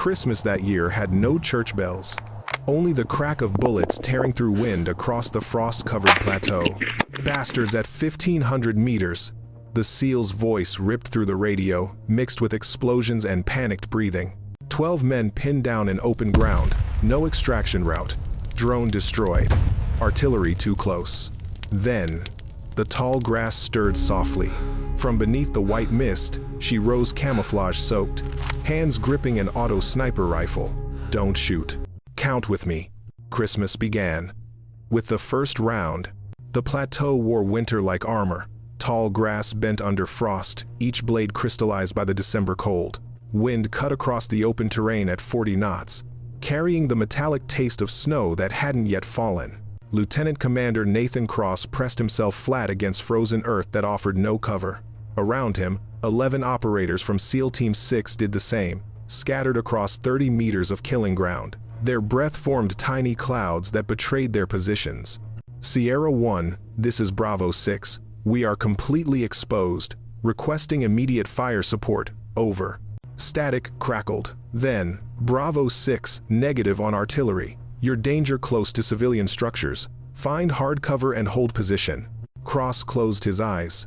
Christmas that year had no church bells, only the crack of bullets tearing through wind across the frost-covered plateau. Bastards at 1,500 meters. The SEAL's voice ripped through the radio, mixed with explosions and panicked breathing. 12 men pinned down in open ground. No extraction route. Drone destroyed. Artillery too close. Then, the tall grass stirred softly. From beneath the white mist, she rose camouflage-soaked, hands gripping an auto sniper rifle. Don't shoot. Count with me. Christmas began. With the first round, the plateau wore winter-like armor. Tall grass bent under frost, each blade crystallized by the December cold. Wind cut across the open terrain at 40 knots, carrying the metallic taste of snow that hadn't yet fallen. Lieutenant Commander Nathan Cross pressed himself flat against frozen earth that offered no cover. Around him, 11 operators from SEAL Team 6 did the same, scattered across 30 meters of killing ground. Their breath formed tiny clouds that betrayed their positions. Sierra 1, this is Bravo 6. We are completely exposed. Requesting immediate fire support. Over. Static crackled. Then, Bravo 6, negative on artillery. Your danger close to civilian structures. Find hard cover and hold position. Cross closed his eyes.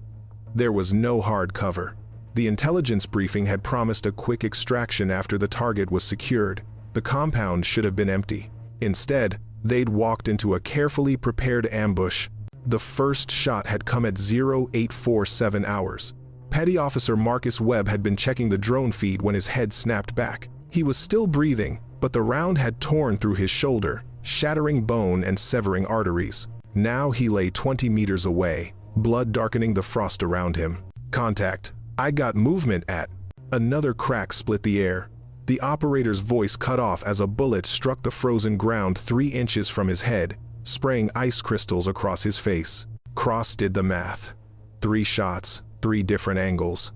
There was no hard cover. The intelligence briefing had promised a quick extraction after the target was secured. The compound should have been empty. Instead, they'd walked into a carefully prepared ambush. The first shot had come at 0847 hours. Petty Officer Marcus Webb had been checking the drone feed when his head snapped back. He was still breathing, but the round had torn through his shoulder, shattering bone and severing arteries. Now he lay 20 meters away, blood darkening the frost around him. Contact. I got movement at. Another crack split the air. The operator's voice cut off as a bullet struck the frozen ground 3 inches from his head, spraying ice crystals across his face. Cross did the math. 3 shots, 3 different angles.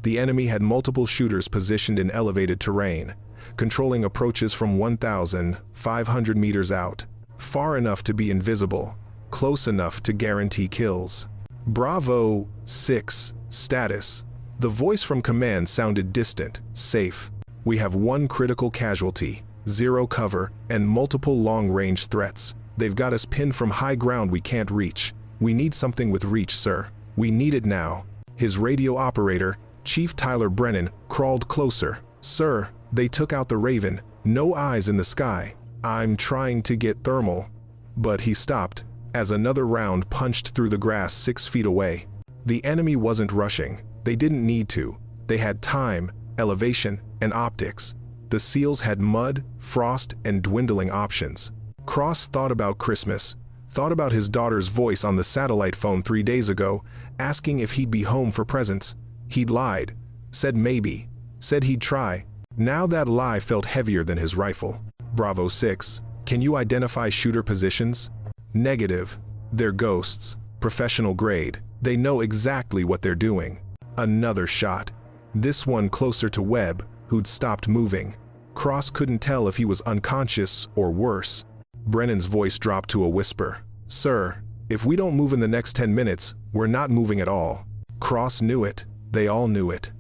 The enemy had multiple shooters positioned in elevated terrain, controlling approaches from 1,500 meters out, far enough to be invisible, close enough to guarantee kills. Bravo 6, status. The voice from command sounded distant, safe. We have 1 critical casualty, 0 cover, and multiple long-range threats. They've got us pinned from high ground we can't reach. We need something with reach, sir. We need it now. His radio operator, Chief Tyler Brennan, crawled closer. Sir, they took out the Raven. No eyes in the sky. I'm trying to get thermal. But he stopped, as another round punched through the grass 6 feet away. The enemy wasn't rushing. They didn't need to. They had time, elevation, and optics. The SEALs had mud, frost, and dwindling options. Cross thought about Christmas, thought about his daughter's voice on the satellite phone 3 days ago, asking if he'd be home for presents. He'd lied, said maybe, said he'd try. Now that lie felt heavier than his rifle. Bravo 6, can you identify shooter positions? Negative. They're ghosts, professional grade. They know exactly what they're doing. Another shot. This one closer to Webb, who'd stopped moving. Cross couldn't tell if he was unconscious or worse. Brennan's voice dropped to a whisper. Sir, if we don't move in the next 10 minutes, we're not moving at all. Cross knew it. They all knew it.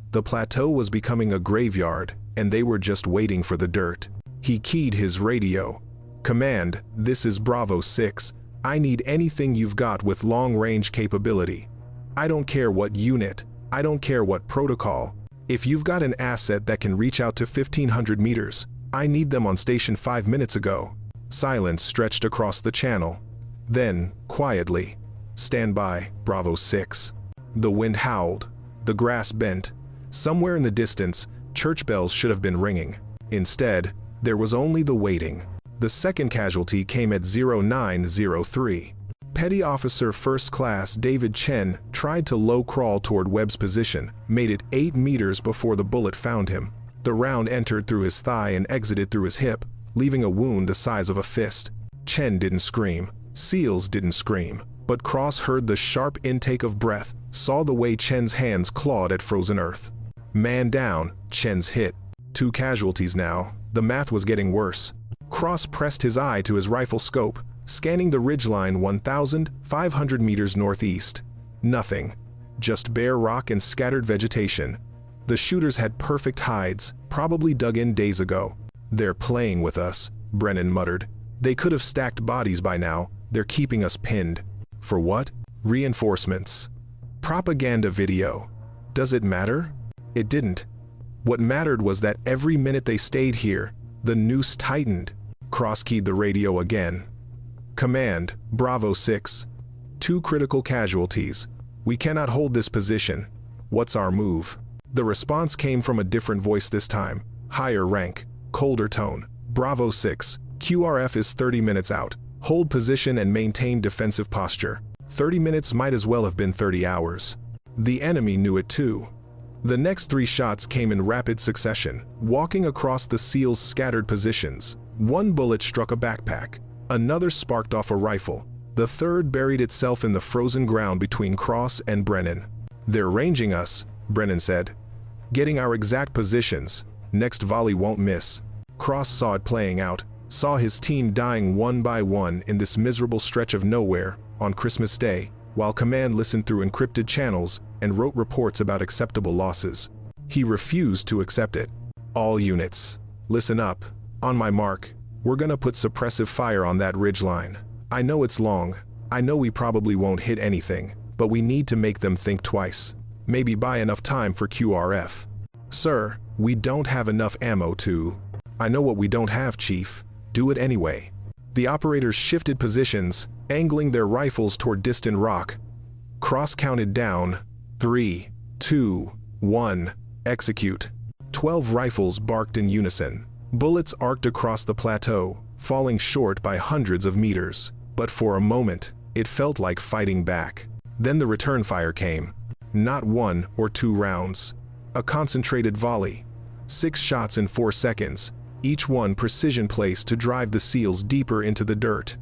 The plateau was becoming a graveyard, and they were just waiting for the dirt. He keyed his radio. Command, this is Bravo 6. I need anything you've got with long-range capability. I don't care what unit. I don't care what protocol. If you've got an asset that can reach out to 1,500 meters, I need them on station 5 minutes ago. Silence stretched across the channel. Then, quietly, stand by, Bravo 6. The wind howled. The grass bent. Somewhere in the distance, church bells should have been ringing. Instead, there was only the waiting. The second casualty came at 0903. Petty Officer First Class David Chen tried to low crawl toward Webb's position, made it 8 meters before the bullet found him. The round entered through his thigh and exited through his hip, leaving a wound the size of a fist. Chen didn't scream. SEALs didn't scream. But Cross heard the sharp intake of breath, saw the way Chen's hands clawed at frozen earth. Man down, Chen's hit. 2 casualties now. The math was getting worse. Cross pressed his eye to his rifle scope, scanning the ridgeline 1,500 meters northeast. Nothing. Just bare rock and scattered vegetation. The shooters had perfect hides, probably dug in days ago. "They're playing with us," Brennan muttered. "They could have stacked bodies by now. They're keeping us pinned." For what? Reinforcements. Propaganda video. Does it matter? It didn't. What mattered was that every minute they stayed here, the noose tightened. Cross keyed the radio again. "Command, Bravo 6. 2 critical casualties. We cannot hold this position. What's our move?" The response came from a different voice this time. Higher rank, colder tone. "Bravo 6. QRF is 30 minutes out. Hold position and maintain defensive posture." 30 minutes might as well have been 30 hours. The enemy knew it too. The next 3 shots came in rapid succession, walking across the SEALs' scattered positions. One bullet struck a backpack. Another sparked off a rifle. The third buried itself in the frozen ground between Cross and Brennan. "They're ranging us," Brennan said. "Getting our exact positions. Next volley won't miss." Cross saw it playing out, saw his team dying one by one in this miserable stretch of nowhere on Christmas Day, while Command listened through encrypted channels and wrote reports about acceptable losses. He refused to accept it. "All units, listen up. On my mark, we're gonna put suppressive fire on that ridgeline. I know it's long. I know we probably won't hit anything, but we need to make them think twice. Maybe buy enough time for QRF." "Sir, we don't have enough ammo to." "I know what we don't have, Chief. Do it anyway." The operators shifted positions, angling their rifles toward distant rock. Cross counted down. 3, 2, 1, execute. 12 rifles barked in unison. Bullets arced across the plateau, falling short by hundreds of meters. But for a moment, it felt like fighting back. Then the return fire came. Not 1 or 2 rounds. A concentrated volley. 6 shots in 4 seconds, each one precision placed to drive the SEALs deeper into the dirt.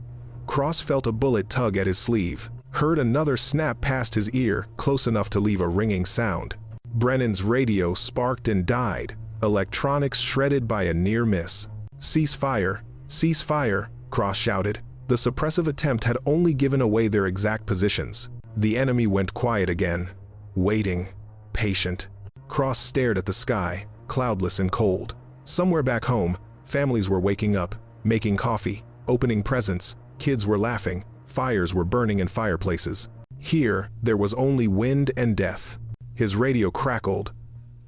Cross felt a bullet tug at his sleeve, heard another snap past his ear, close enough to leave a ringing sound. Brennan's radio sparked and died, electronics shredded by a near miss. "Cease fire! Cease fire!" Cross shouted. The suppressive attempt had only given away their exact positions. The enemy went quiet again, waiting, patient. Cross stared at the sky, cloudless and cold. Somewhere back home, families were waking up, making coffee, opening presents, kids were laughing, fires were burning in fireplaces. Here, there was only wind and death. His radio crackled.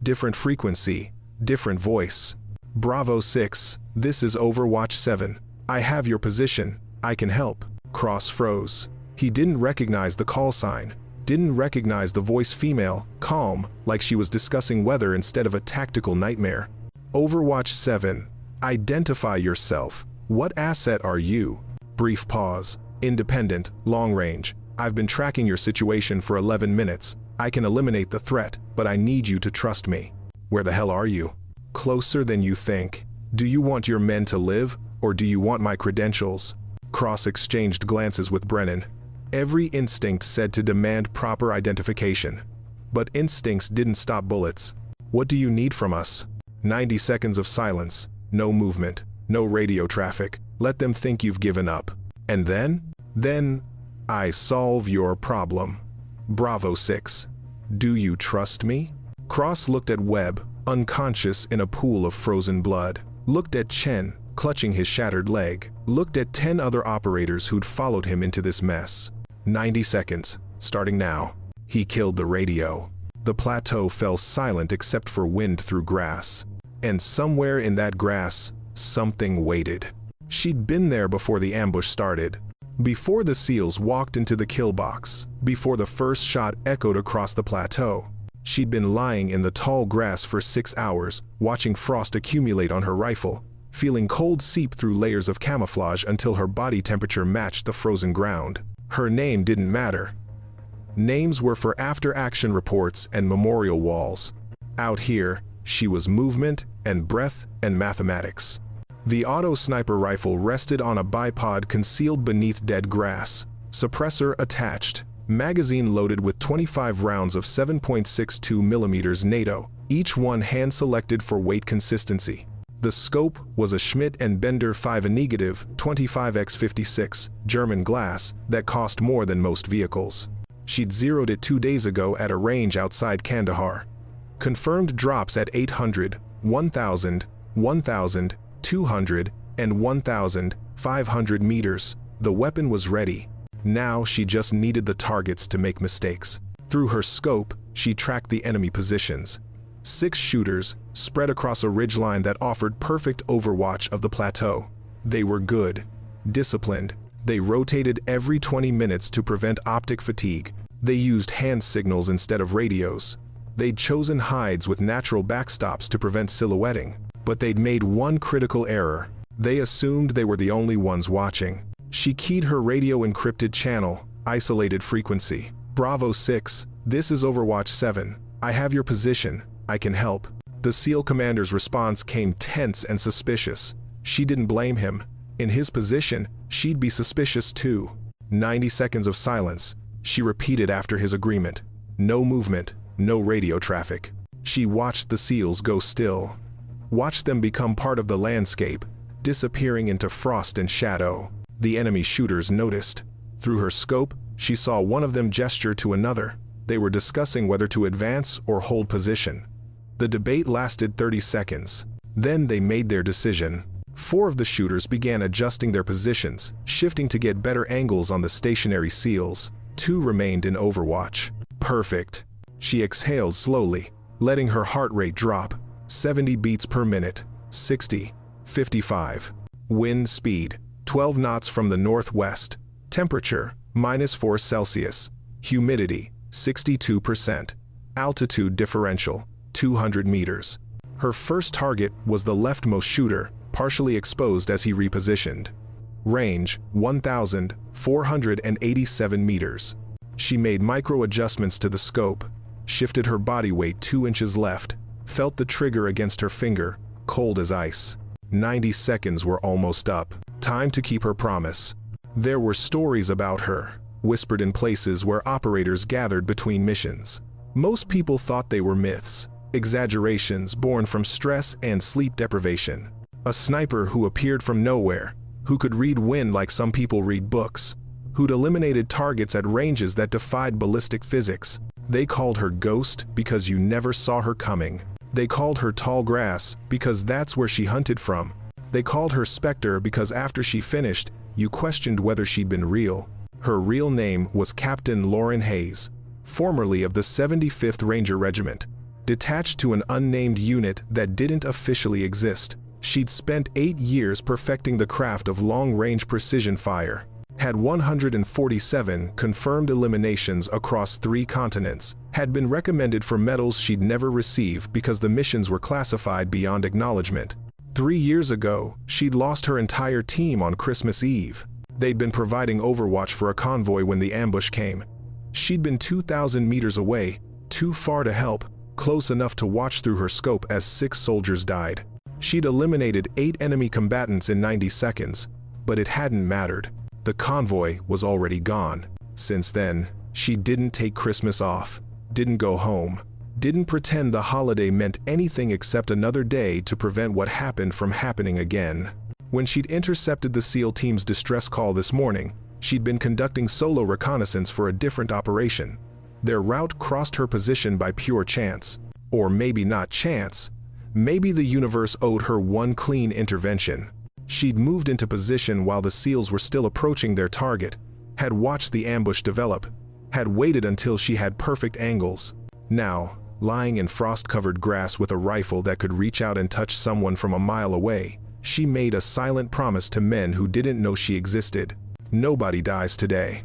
Different frequency, different voice. "Bravo 6, this is Overwatch 7. I have your position. I can help." Cross froze. He didn't recognize the call sign, didn't recognize the voice female, calm, like she was discussing weather instead of a tactical nightmare. "Overwatch 7, identify yourself. What asset are you?" Brief pause. "Independent, long range. I've been tracking your situation for 11 minutes. I can eliminate the threat, but I need you to trust me." "Where the hell are you?" "Closer than you think. Do you want your men to live, or do you want my credentials?" Cross exchanged glances with Brennan. Every instinct said to demand proper identification. But instincts didn't stop bullets. "What do you need from us?" 90 seconds of silence, no movement, no radio traffic. "Let them think you've given up. And then? Then, I solve your problem. Bravo 6. Do you trust me?" Cross looked at Webb, unconscious in a pool of frozen blood. Looked at Chen, clutching his shattered leg. Looked at 10 other operators who'd followed him into this mess. 90 seconds, starting now. He killed the radio. The plateau fell silent except for wind through grass. And somewhere in that grass, something waited. She'd been there before the ambush started. Before the SEALs walked into the kill box. Before the first shot echoed across the plateau. She'd been lying in the tall grass for 6 hours, watching frost accumulate on her rifle, feeling cold seep through layers of camouflage until her body temperature matched the frozen ground. Her name didn't matter. Names were for after-action reports and memorial walls. Out here, she was movement and breath and mathematics. The auto sniper rifle rested on a bipod concealed beneath dead grass, suppressor attached, magazine loaded with 25 rounds of 7.62 mm NATO, each one hand-selected for weight consistency. The scope was a Schmidt & Bender 5 negative 25x56 German glass that cost more than most vehicles. She'd zeroed it 2 days ago at a range outside Kandahar. Confirmed drops at 800, 1,000, 1,000, 200, and 1,500 meters. The weapon was ready. Now she just needed the targets to make mistakes. Through her scope, she tracked the enemy positions. 6 shooters, spread across a ridgeline that offered perfect overwatch of the plateau. They were good, disciplined. They rotated every 20 minutes to prevent optic fatigue. They used hand signals instead of radios. They'd chosen hides with natural backstops to prevent silhouetting. But they'd made one critical error. They assumed they were the only ones watching. She keyed her radio encrypted channel, isolated frequency. Bravo 6, this is Overwatch 7. I have your position. I can help. The SEAL commander's response came tense and suspicious. She didn't blame him. In his position, she'd be suspicious too. 90 seconds of silence. She repeated after his agreement. No movement, no radio traffic. She watched the SEALs go still. Watched them become part of the landscape, disappearing into frost and shadow. The enemy shooters noticed. Through her scope, she saw one of them gesture to another. They were discussing whether to advance or hold position. The debate lasted 30 seconds. Then they made their decision. 4 of the shooters began adjusting their positions, shifting to get better angles on the stationary SEALs. 2 remained in Overwatch. Perfect. She exhaled slowly, letting her heart rate drop. 70 beats per minute, 60, 55. Wind speed, 12 knots from the northwest. Temperature, -4 Celsius. Humidity, 62%. Altitude differential, 200 meters. Her first target was the leftmost shooter, partially exposed as he repositioned. Range, 1,487 meters. She made micro adjustments to the scope, shifted her body weight 2 inches left, felt the trigger against her finger, cold as ice. 90 seconds were almost up. Time to keep her promise. There were stories about her, whispered in places where operators gathered between missions. Most people thought they were myths, exaggerations born from stress and sleep deprivation. A sniper who appeared from nowhere, who could read wind like some people read books, who'd eliminated targets at ranges that defied ballistic physics. They called her Ghost because you never saw her coming. They called her Tall Grass because that's where she hunted from. They called her Spectre because after she finished, you questioned whether she'd been real. Her real name was Captain Lauren Hayes, formerly of the 75th Ranger Regiment, detached to an unnamed unit that didn't officially exist. She'd spent 8 years perfecting the craft of long-range precision fire, had 147 confirmed eliminations across 3 continents, had been recommended for medals she'd never receive because the missions were classified beyond acknowledgement. 3 years ago, she'd lost her entire team on Christmas Eve. They'd been providing overwatch for a convoy when the ambush came. She'd been 2,000 meters away, too far to help, close enough to watch through her scope as 6 soldiers died. She'd eliminated 8 enemy combatants in 90 seconds, but it hadn't mattered. The convoy was already gone. Since then, she didn't take Christmas off, didn't go home, didn't pretend the holiday meant anything except another day to prevent what happened from happening again. When she'd intercepted the SEAL team's distress call this morning, she'd been conducting solo reconnaissance for a different operation. Their route crossed her position by pure chance. Or maybe not chance. Maybe the universe owed her one clean intervention. She'd moved into position while the SEALs were still approaching their target, had watched the ambush develop, had waited until she had perfect angles. Now, lying in frost-covered grass with a rifle that could reach out and touch someone from a mile away, she made a silent promise to men who didn't know she existed. Nobody dies today.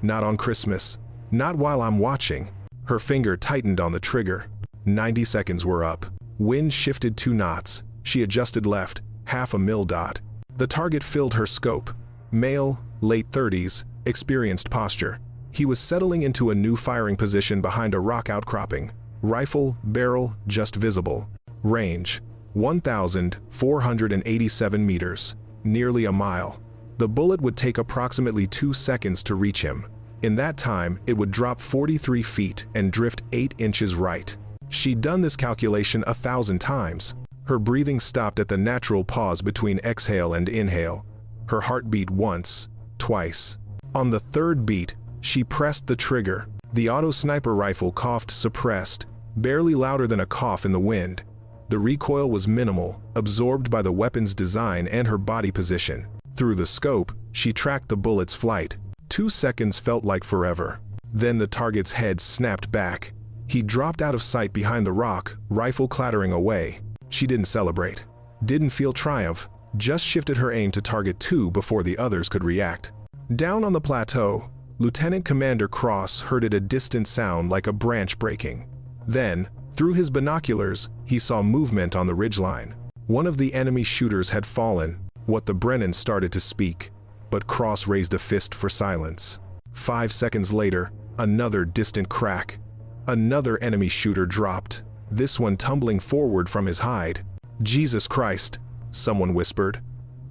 Not on Christmas. Not while I'm watching. Her finger tightened on the trigger. 90 seconds were up. Wind shifted 2 knots. She adjusted left, half a mil dot. The target filled her scope. Male, late 30s, experienced posture. He was settling into a new firing position behind a rock outcropping. Rifle, barrel, just visible. Range, 1,487 meters, nearly a mile. The bullet would take approximately 2 seconds to reach him. In that time, it would drop 43 feet and drift 8 inches right. She'd done this calculation 1,000 times. Her breathing stopped at the natural pause between exhale and inhale. Her heart beat once, twice. On the 3rd beat, she pressed the trigger. The auto sniper rifle coughed suppressed, barely louder than a cough in the wind. The recoil was minimal, absorbed by the weapon's design and her body position. Through the scope, she tracked the bullet's flight. 2 seconds felt like forever. Then the target's head snapped back. He dropped out of sight behind the rock, rifle clattering away. She didn't celebrate, didn't feel triumph, just shifted her aim to target 2 before the others could react. Down on the plateau, Lieutenant Commander Cross heard a distant sound like a branch breaking. Then, through his binoculars, he saw movement on the ridgeline. One of the enemy shooters had fallen. What the Brennan started to speak, but Cross raised a fist for silence. 5 seconds later, another distant crack. Another enemy shooter dropped, this one tumbling forward from his hide. "Jesus Christ," someone whispered.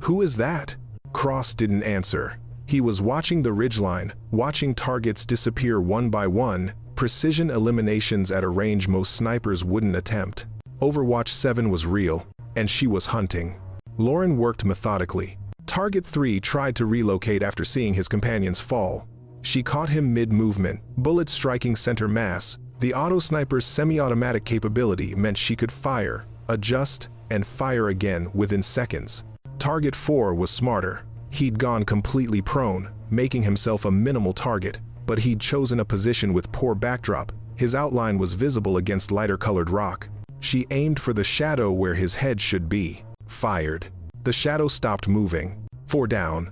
"Who is that?" Cross didn't answer. He was watching the ridgeline, watching targets disappear one by one, precision eliminations at a range most snipers wouldn't attempt. Overwatch 7 was real, and she was hunting. Lauren worked methodically. Target 3 tried to relocate after seeing his companions fall. She caught him mid-movement, bullets striking center mass. The auto-sniper's semi-automatic capability meant she could fire, adjust, and fire again within seconds. Target 4 was smarter. He'd gone completely prone, making himself a minimal target, but he'd chosen a position with poor backdrop. His outline was visible against lighter-colored rock. She aimed for the shadow where his head should be. Fired. The shadow stopped moving. 4 down.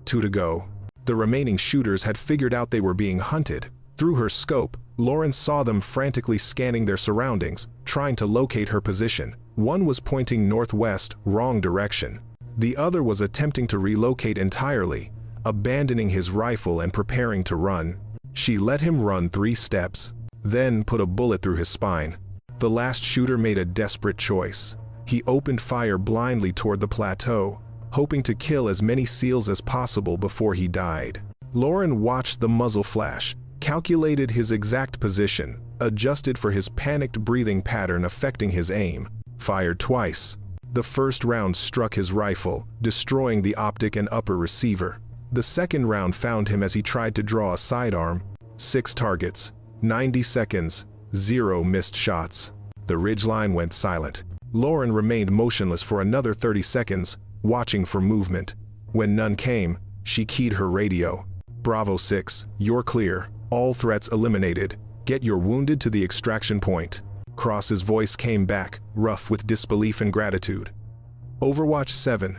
2 to go. The remaining shooters had figured out they were being hunted. Through her scope, Lauren saw them frantically scanning their surroundings, trying to locate her position. One was pointing northwest, wrong direction. The other was attempting to relocate entirely, abandoning his rifle and preparing to run. She let him run 3 steps, then put a bullet through his spine. The last shooter made a desperate choice. He opened fire blindly toward the plateau, hoping to kill as many SEALs as possible before he died. Lauren watched the muzzle flash, calculated his exact position, adjusted for his panicked breathing pattern affecting his aim, fired twice. The first round struck his rifle, destroying the optic and upper receiver. The second round found him as he tried to draw a sidearm. 6 targets, 90 seconds, 0 missed shots. The ridgeline went silent. Lauren remained motionless for another 30 seconds, watching for movement. When none came, she keyed her radio. "Bravo 6, you're clear. All threats eliminated. Get your wounded to the extraction point." Cross's voice came back, rough with disbelief and gratitude. "Overwatch 7.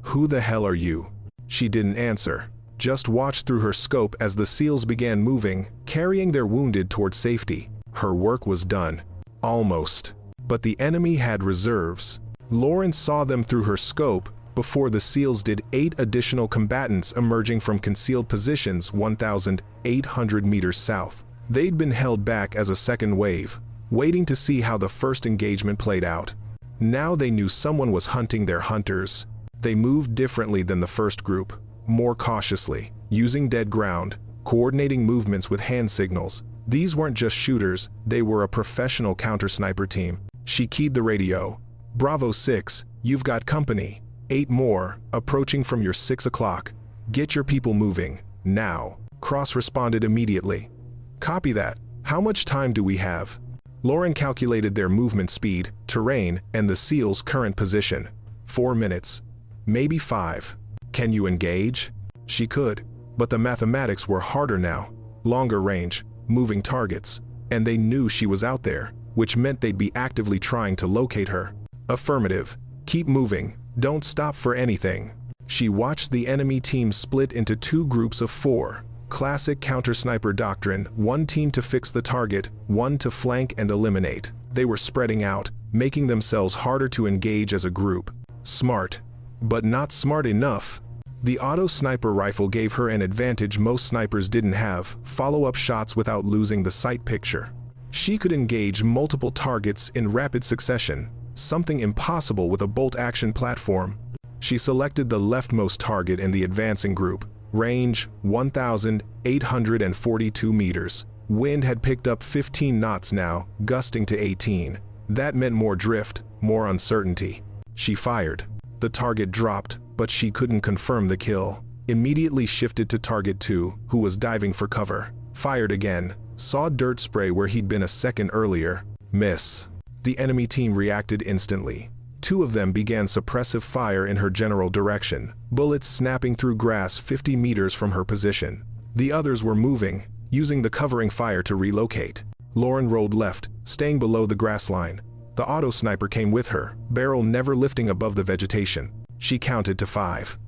Who the hell are you?" She didn't answer, just watched through her scope as the SEALs began moving, carrying their wounded toward safety. Her work was done. Almost. But the enemy had reserves. Lauren saw them through her scope before the SEALs did. 8 additional combatants emerging from concealed positions 1,800 meters south. They'd been held back as a second wave, waiting to see how the first engagement played out. Now they knew someone was hunting their hunters. They moved differently than the first group, more cautiously, using dead ground, coordinating movements with hand signals. These weren't just shooters, they were a professional counter-sniper team. She keyed the radio. "Bravo 6, you've got company. 8 more, approaching from your 6 o'clock. Get your people moving, now." Cross responded immediately. "Copy that. How much time do we have?" Lauren calculated their movement speed, terrain, and the SEAL's current position. 4 minutes. Maybe 5. "Can you engage?" She could, but the mathematics were harder now. Longer range, moving targets, and they knew she was out there, which meant they'd be actively trying to locate her. "Affirmative. Keep moving. Don't stop for anything." She watched the enemy team split into 2 groups of 4. Classic counter-sniper doctrine: 1 team to fix the target, 1 to flank and eliminate. They were spreading out, making themselves harder to engage as a group. Smart, but not smart enough. The auto-sniper rifle gave her an advantage most snipers didn't have: follow-up shots without losing the sight picture. She could engage multiple targets in rapid succession, something impossible with a bolt-action platform. She selected the leftmost target in the advancing group. Range 1,842 meters. Wind had picked up 15 knots now, gusting to 18. That meant more drift, more uncertainty. She fired. The target dropped, but she couldn't confirm the kill. Immediately shifted to target 2, who was diving for cover. Fired again. saw dirt spray where he'd been a second earlier. Miss. The enemy team reacted instantly. Two of them began suppressive fire in her general direction, bullets snapping through grass 50 meters from her position. The others were moving, using the covering fire to relocate. Lauren rolled left, staying below the grass line. The auto sniper came with her, barrel never lifting above the vegetation. She counted to 5.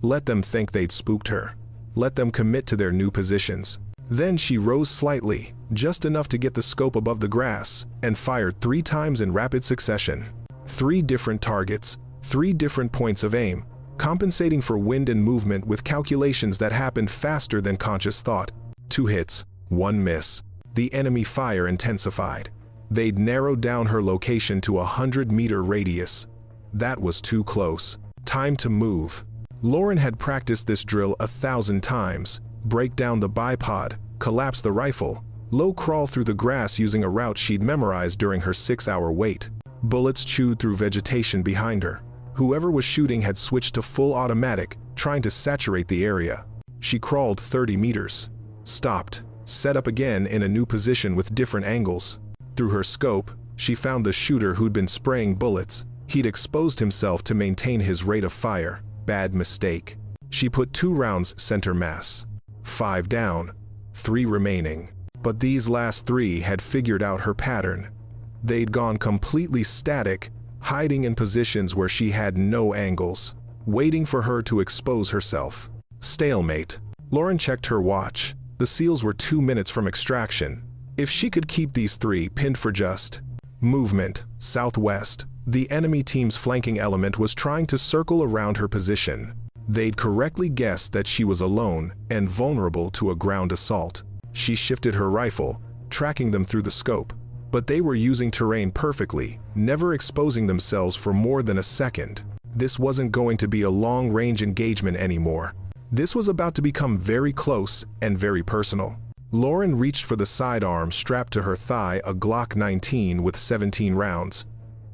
Let them think they'd spooked her. Let them commit to their new positions. Then she rose slightly, just enough to get the scope above the grass, and fired 3 times in rapid succession. 3 different targets, 3 different points of aim, compensating for wind and movement with calculations that happened faster than conscious thought. 2 hits, 1 miss. The enemy fire intensified. They'd narrowed down her location to a 100-meter radius. That was too close. Time to move. Lauren had practiced this drill 1,000 times. Break down the bipod, collapse the rifle, low crawl through the grass using a route she'd memorized during her 6-hour wait. Bullets chewed through vegetation behind her. Whoever was shooting had switched to full automatic, trying to saturate the area. She crawled 30 meters. Stopped. Set up again in a new position with different angles. Through her scope, she found the shooter who'd been spraying bullets. He'd exposed himself to maintain his rate of fire. Bad mistake. She put 2 rounds center mass. 5 down, 3 remaining. But these last 3 had figured out her pattern. They'd gone completely static, hiding in positions where she had no angles, waiting for her to expose herself. Stalemate. Lauren checked her watch. The SEALs were 2 minutes from extraction. If she could keep these 3 pinned for just movement, southwest, the enemy team's flanking element was trying to circle around her position. They'd correctly guessed that she was alone and vulnerable to a ground assault. She shifted her rifle, tracking them through the scope. But they were using terrain perfectly, never exposing themselves for more than a second. This wasn't going to be a long-range engagement anymore. This was about to become very close and very personal. Lauren reached for the sidearm strapped to her thigh, a Glock 19 with 17 rounds.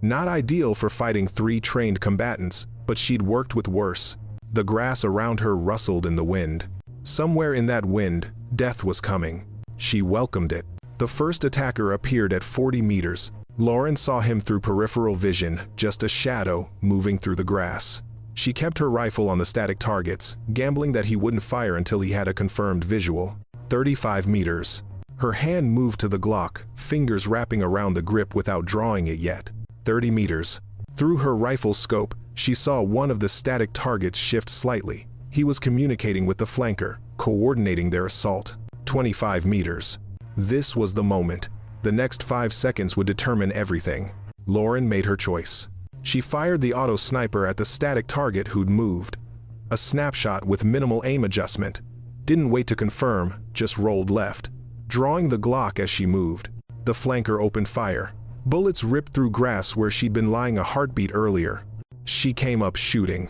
Not ideal for fighting 3 trained combatants, but she'd worked with worse. The grass around her rustled in the wind. Somewhere in that wind, death was coming. She welcomed it. The first attacker appeared at 40 meters. Lauren saw him through peripheral vision, just a shadow moving through the grass. She kept her rifle on the static targets, gambling that he wouldn't fire until he had a confirmed visual. 35 meters. Her hand moved to the Glock, fingers wrapping around the grip without drawing it yet. 30 meters. Through her rifle scope, she saw one of the static targets shift slightly. He was communicating with the flanker, coordinating their assault. 25 meters. This was the moment. The next 5 seconds would determine everything. Lauren made her choice. She fired the auto sniper at the static target who'd moved. A snapshot with minimal aim adjustment. Didn't wait to confirm, just rolled left, drawing the Glock as she moved. The flanker opened fire. Bullets ripped through grass where she'd been lying a heartbeat earlier. She came up shooting.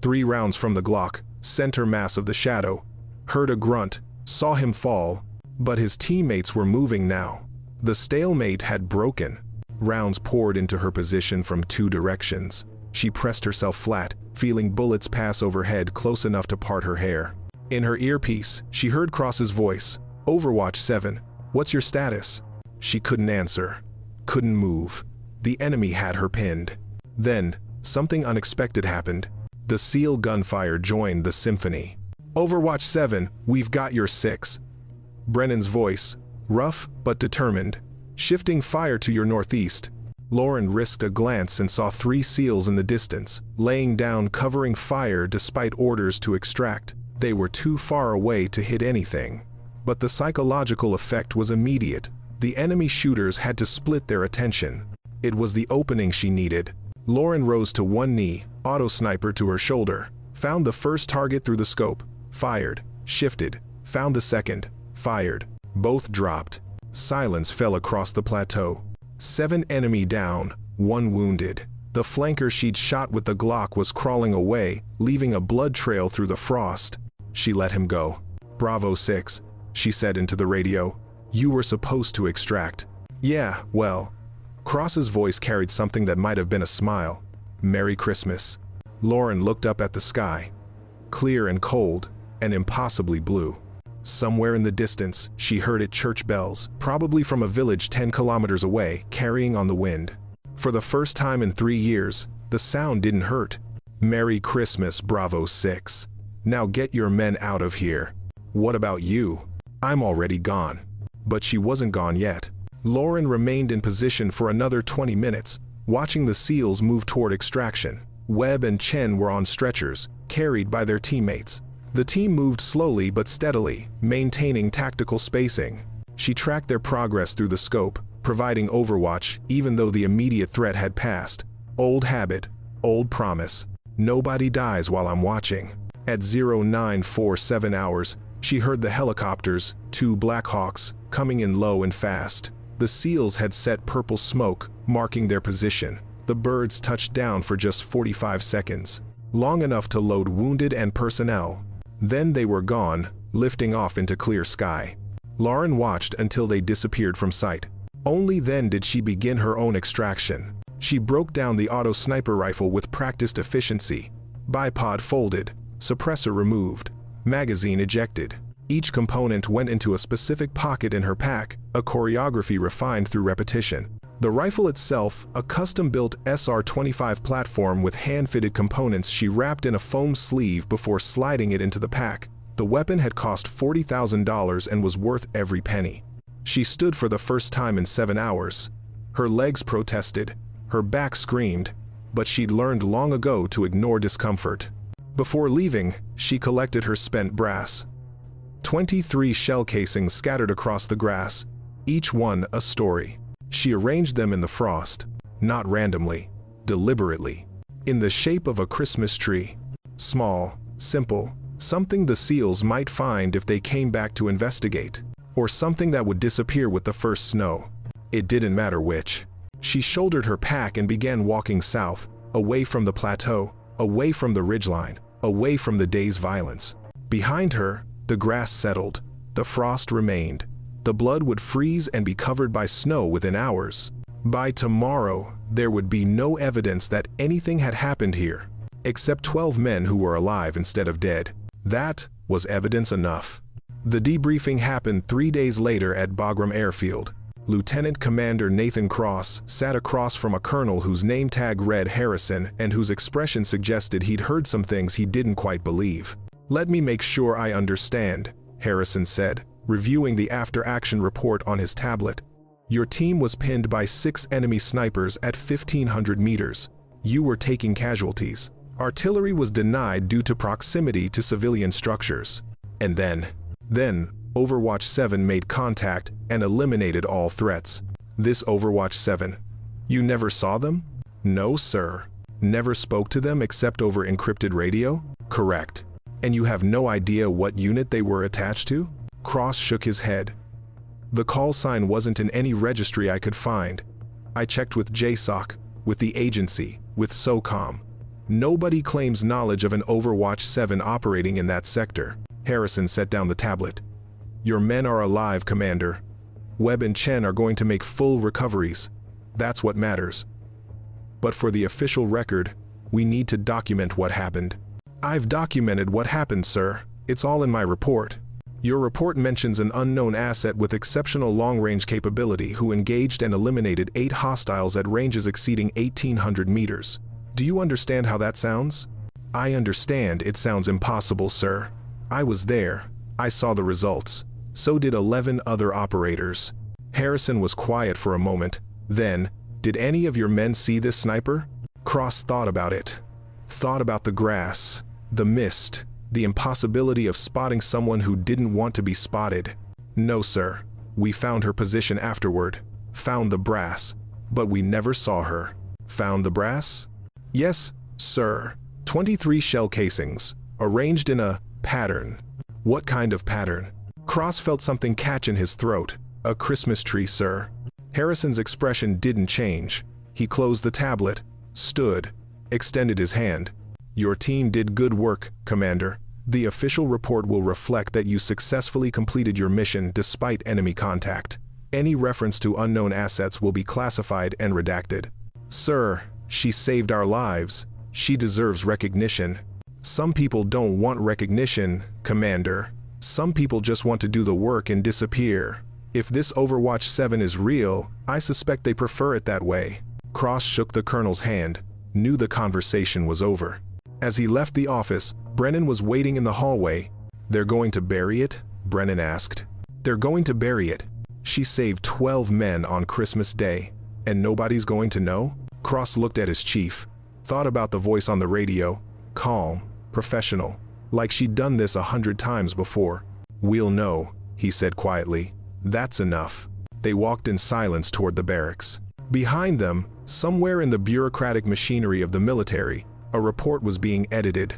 3 rounds from the Glock, center mass of the shadow. Heard a grunt, saw him fall, but his teammates were moving now. The stalemate had broken. Rounds poured into her position from 2 directions. She pressed herself flat, feeling bullets pass overhead close enough to part her hair. In her earpiece, she heard Cross's voice. "Overwatch 7, what's your status?" She couldn't answer. Couldn't move. The enemy had her pinned. Then, something unexpected happened. The SEAL gunfire joined the symphony. "Overwatch 7, we've got your 6. Brennan's voice, rough but determined. "Shifting fire to your northeast." Lauren risked a glance and saw 3 SEALs in the distance, laying down covering fire despite orders to extract. They were too far away to hit anything. But the psychological effect was immediate. The enemy shooters had to split their attention. It was the opening she needed. Lauren rose to one knee, auto sniper to her shoulder, found the first target through the scope, fired, shifted, found the second, fired. Both dropped. Silence fell across the plateau. 7 enemy down, 1 wounded. The flanker she'd shot with the Glock was crawling away, leaving a blood trail through the frost. She let him go. "Bravo 6, she said into the radio. "You were supposed to extract." "Yeah, well." Cross's voice carried something that might have been a smile. "Merry Christmas." Lauren looked up at the sky. Clear and cold, and impossibly blue. Somewhere in the distance, she heard it church bells, probably from a village 10 kilometers away, carrying on the wind. For the first time in 3 years, the sound didn't hurt. Merry Christmas, Bravo 6. Now get your men out of here. What about you? I'm already gone. But she wasn't gone yet. Lauren remained in position for another 20 minutes, watching the SEALs move toward extraction. Webb and Chen were on stretchers, carried by their teammates. The team moved slowly but steadily, maintaining tactical spacing. She tracked their progress through the scope, providing overwatch even though the immediate threat had passed. Old habit, old promise. Nobody dies while I'm watching. At 0947 hours, she heard the helicopters, 2 Black Hawks, coming in low and fast. The SEALs had set purple smoke, marking their position. The birds touched down for just 45 seconds, long enough to load wounded and personnel. Then they were gone, lifting off into clear sky. Lauren watched until they disappeared from sight. Only then did she begin her own extraction. She broke down the auto sniper rifle with practiced efficiency. Bipod folded, suppressor removed, magazine ejected. Each component went into a specific pocket in her pack, a choreography refined through repetition. The rifle itself, a custom-built SR-25 platform with hand-fitted components she wrapped in a foam sleeve before sliding it into the pack. The weapon had cost $40,000 and was worth every penny. She stood for the first time in 7 hours. Her legs protested, her back screamed, but she'd learned long ago to ignore discomfort. Before leaving, she collected her spent brass. 23 shell casings scattered across the grass, each one a story. She arranged them in the frost, not randomly, deliberately, in the shape of a Christmas tree. Small, simple, something the SEALs might find if they came back to investigate, or something that would disappear with the first snow. It didn't matter which. She shouldered her pack and began walking south, away from the plateau, away from the ridgeline, away from the day's violence. Behind her, the grass settled, the frost remained. The blood would freeze and be covered by snow within hours. By tomorrow, there would be no evidence that anything had happened here, except 12 men who were alive instead of dead. That was evidence enough. The debriefing happened 3 days later at Bagram Airfield. Lieutenant Commander Nathan Cross sat across from a colonel whose name tag read Harrison and whose expression suggested he'd heard some things he didn't quite believe. "Let me make sure I understand," Harrison said, reviewing the after-action report on his tablet. "Your team was pinned by 6 enemy snipers at 1,500 meters. You were taking casualties. Artillery was denied due to proximity to civilian structures. And then Overwatch 7 made contact and eliminated all threats." This Overwatch 7. You never saw them? No, sir. Never spoke to them except over encrypted radio? Correct. And you have no idea what unit they were attached to? Cross shook his head. "The call sign wasn't in any registry I could find. I checked with JSOC, with the agency, with SOCOM. Nobody claims knowledge of an Overwatch 7 operating in that sector." Harrison set down the tablet. "Your men are alive, Commander. Webb and Chen are going to make full recoveries. That's what matters. But for the official record, we need to document what happened." "I've documented what happened, sir. It's all in my report." "Your report mentions an unknown asset with exceptional long-range capability who engaged and eliminated 8 hostiles at ranges exceeding 1,800 meters. Do you understand how that sounds?" "I understand it sounds impossible, sir. I was there. I saw the results. So did 11 other operators." Harrison was quiet for a moment. Then, "Did any of your men see this sniper?" Cross thought about it. Thought about the grass, the mist, the impossibility of spotting someone who didn't want to be spotted. "No, sir. We found her position afterward. Found the brass. But we never saw her." "Found the brass?" "Yes, sir. 23 shell casings, arranged in a pattern." "What kind of pattern?" Cross felt something catch in his throat. "A Christmas tree, sir." Harrison's expression didn't change. He closed the tablet, stood, extended his hand. "Your team did good work, Commander. The official report will reflect that you successfully completed your mission despite enemy contact. Any reference to unknown assets will be classified and redacted." "Sir, she saved our lives. She deserves recognition." "Some people don't want recognition, Commander. Some people just want to do the work and disappear. If this Overwatch 7 is real, I suspect they prefer it that way. Cross shook the colonel's hand, knew the conversation was over. As he left the office, Brennan was waiting in the hallway. "They're going to bury it?" Brennan asked. "They're going to bury it. She saved 12 men on Christmas Day, and nobody's going to know?" Cross looked at his chief, thought about the voice on the radio, calm, professional, like she'd done this 100 times before. "We'll know," he said quietly. "That's enough." They walked in silence toward the barracks. Behind them, somewhere in the bureaucratic machinery of the military, a report was being edited.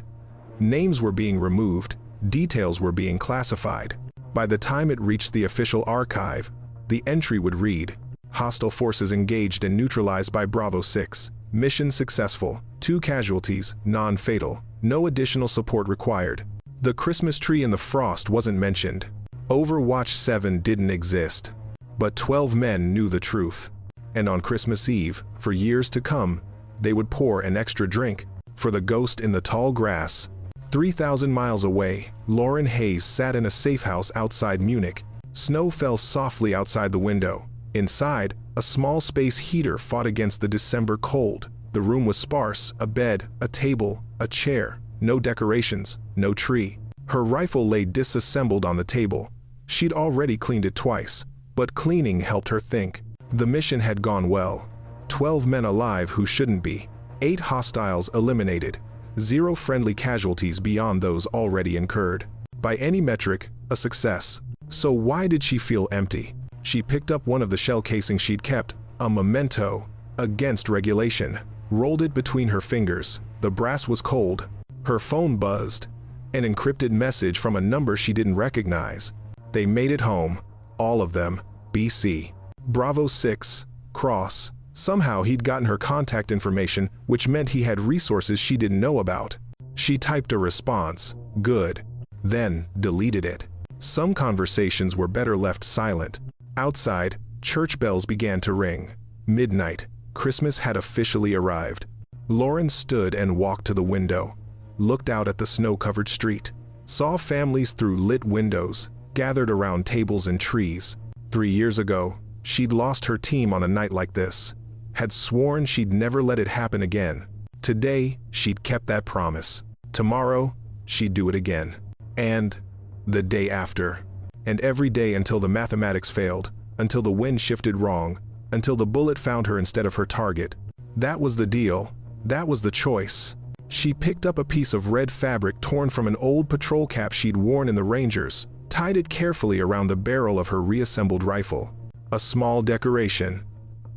Names were being removed, details were being classified. By the time it reached the official archive, the entry would read, "Hostile forces engaged and neutralized by Bravo 6. Mission successful. 2 casualties, non-fatal. No additional support required." The Christmas tree in the frost wasn't mentioned. Overwatch 7 didn't exist. But 12 men knew the truth. And on Christmas Eve, for years to come, they would pour an extra drink for the ghost in the tall grass. 3,000 miles away, Lauren Hayes sat in a safe house outside Munich. Snow fell softly outside the window. Inside, a small space heater fought against the December cold. The room was sparse: a bed, a table, a chair. No decorations, no tree. Her rifle lay disassembled on the table. She'd already cleaned it twice, but cleaning helped her think. The mission had gone well. 12 men alive who shouldn't be. 8 hostiles eliminated. 0 friendly casualties beyond those already incurred. By any metric, a success. So why did she feel empty? She picked up one of the shell casings she'd kept, a memento, against regulation, rolled it between her fingers. The brass was cold. Her phone buzzed. An encrypted message from a number she didn't recognize. They made it home. All of them. BC. Bravo 6. Cross. Somehow he'd gotten her contact information, which meant he had resources she didn't know about. She typed a response. Good. Then deleted it. Some conversations were better left silent. Outside, church bells began to ring. Midnight. Christmas had officially arrived. Lauren stood and walked to the window, looked out at the snow-covered street, saw families through lit windows, gathered around tables and trees. 3 years ago, she'd lost her team on a night like this, had sworn she'd never let it happen again. Today, she'd kept that promise. Tomorrow, she'd do it again. And the day after. And every day until the mathematics failed, until the wind shifted wrong, until the bullet found her instead of her target. That was the deal. That was the choice. She picked up a piece of red fabric torn from an old patrol cap she'd worn in the Rangers, tied it carefully around the barrel of her reassembled rifle. A small decoration.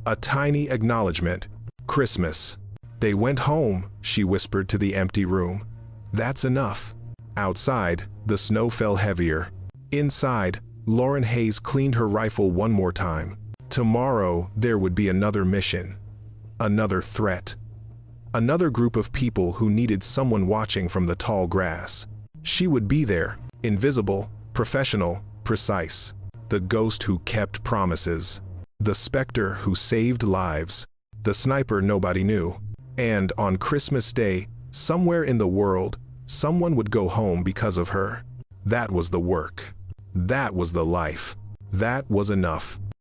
A tiny acknowledgement. Christmas. They went home, she whispered to the empty room. That's enough. Outside, the snow fell heavier. Inside, Lauren Hayes cleaned her rifle one more time. Tomorrow, there would be another mission. Another threat. Another group of people who needed someone watching from the tall grass. She would be there, invisible, professional, precise. The ghost who kept promises. The specter who saved lives. The sniper nobody knew. And on Christmas Day, somewhere in the world, someone would go home because of her. That was the work. That was the life. That was enough.